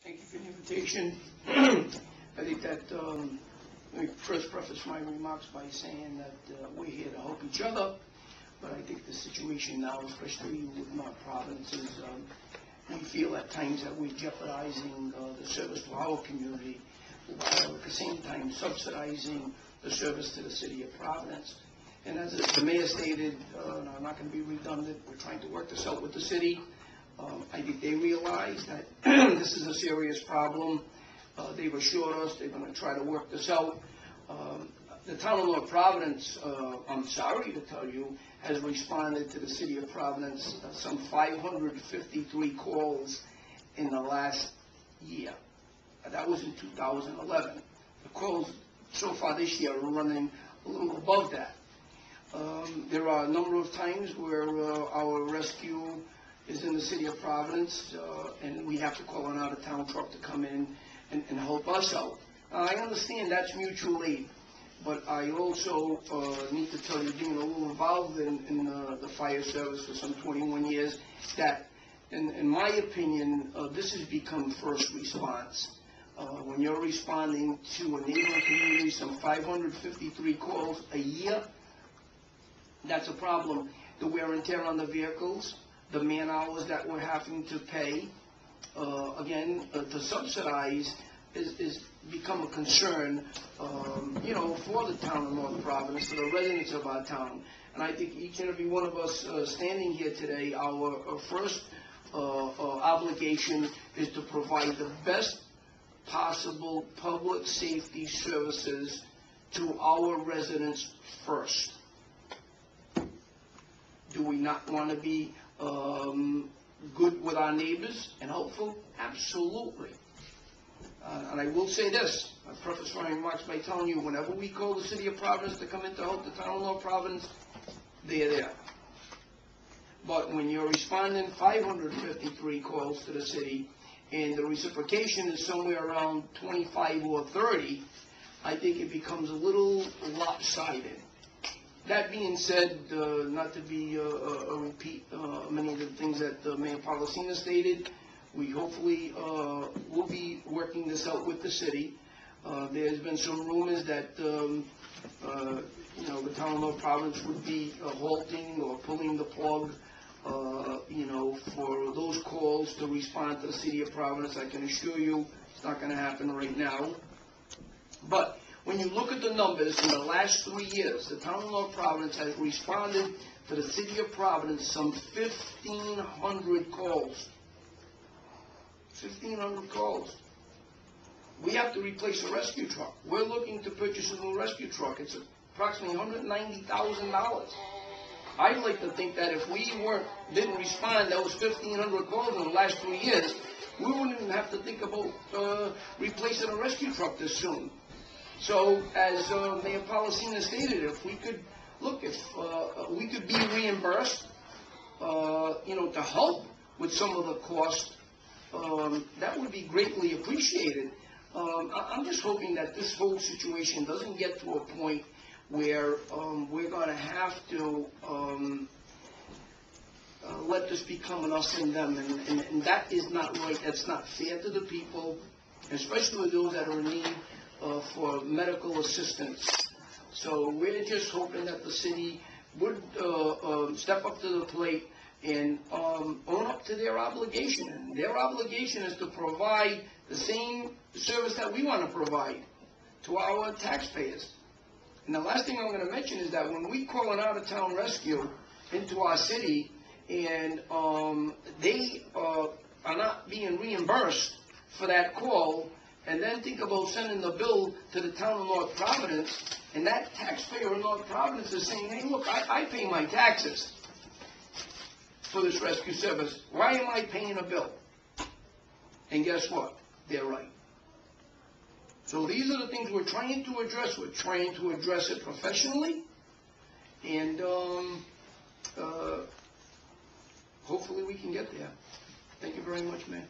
Thank you for the invitation. I think that let me first preface my remarks by saying that we're here to help each other, but I think the situation now, especially with North Providence, is we feel at times that we're jeopardizing the service to our community while at the same time subsidizing the service to the city of Providence. And as the mayor stated, and I'm not going to be redundant, we're trying to work this out with the city. I think they realize that this is a serious problem. They've assured us they're going to try to work this out. The town of North Providence, I'm sorry to tell you, has responded to the city of Providence some 553 calls in the last year. That was in 2011. The calls so far this year are running a little above that. There are a number of times where our rescue is in the city of Providence, and we have to call an out-of-town truck to come in and help us out. I understand that's mutual aid, but I also need to tell you, being a little involved in the fire service for some 21 years, that in my opinion, this has become first response. When you're responding to a neighboring community, some 553 calls a year, that's a problem. The wear and tear on the vehicles, the man hours that we're having to pay, again, to subsidize is become a concern, for the town of North Providence, for the residents of our town. And I think each and every one of us standing here today, our first obligation is to provide the best possible public safety services to our residents first. Do we not want to be good with our neighbors and helpful? Absolutely. And I will say this, I preface my remarks by telling you, whenever we call the city of Providence to come in to help the town of North Providence, they're there. But when you're responding 553 calls to the city, and the reciprocation is somewhere around 25 or 30, I think it becomes a little lopsided. That being said, not to be a repeat many of the things that Mayor Policina stated, we hopefully will be working this out with the city. There's been some rumors that the town of North Providence would be halting or pulling the plug, for those calls to respond to the city of Providence. I can assure you it's not going to happen right now. But when you look at the numbers in the last 3 years, the town of North Providence has responded to the city of Providence some 1,500 calls. 1,500 calls. We have to replace a rescue truck. We're looking to purchase a new rescue truck. It's approximately $190,000. I'd like to think that if we didn't respond to those 1,500 calls in the last 3 years, we wouldn't even have to think about replacing a rescue truck this soon. So, as Mayor Policina stated, if we could we could be reimbursed, to help with some of the cost, that would be greatly appreciated. I'm just hoping that this whole situation doesn't get to a point where we're going to have to let this become an us and them, and that is not right. That's not fair to the people, especially those that are in need for medical assistance. So we're just hoping that the city would step up to the plate and own up to their obligation. And their obligation is to provide the same service that we want to provide to our taxpayers. And the last thing I'm going to mention is that when we call an out-of-town rescue into our city and they are not being reimbursed for that call, and then think about sending the bill to the town of North Providence, and that taxpayer in North Providence is saying, hey, look, I pay my taxes for this rescue service. Why am I paying a bill? And guess what? They're right. So these are the things we're trying to address. We're trying to address it professionally, and hopefully we can get there. Thank you very much, man.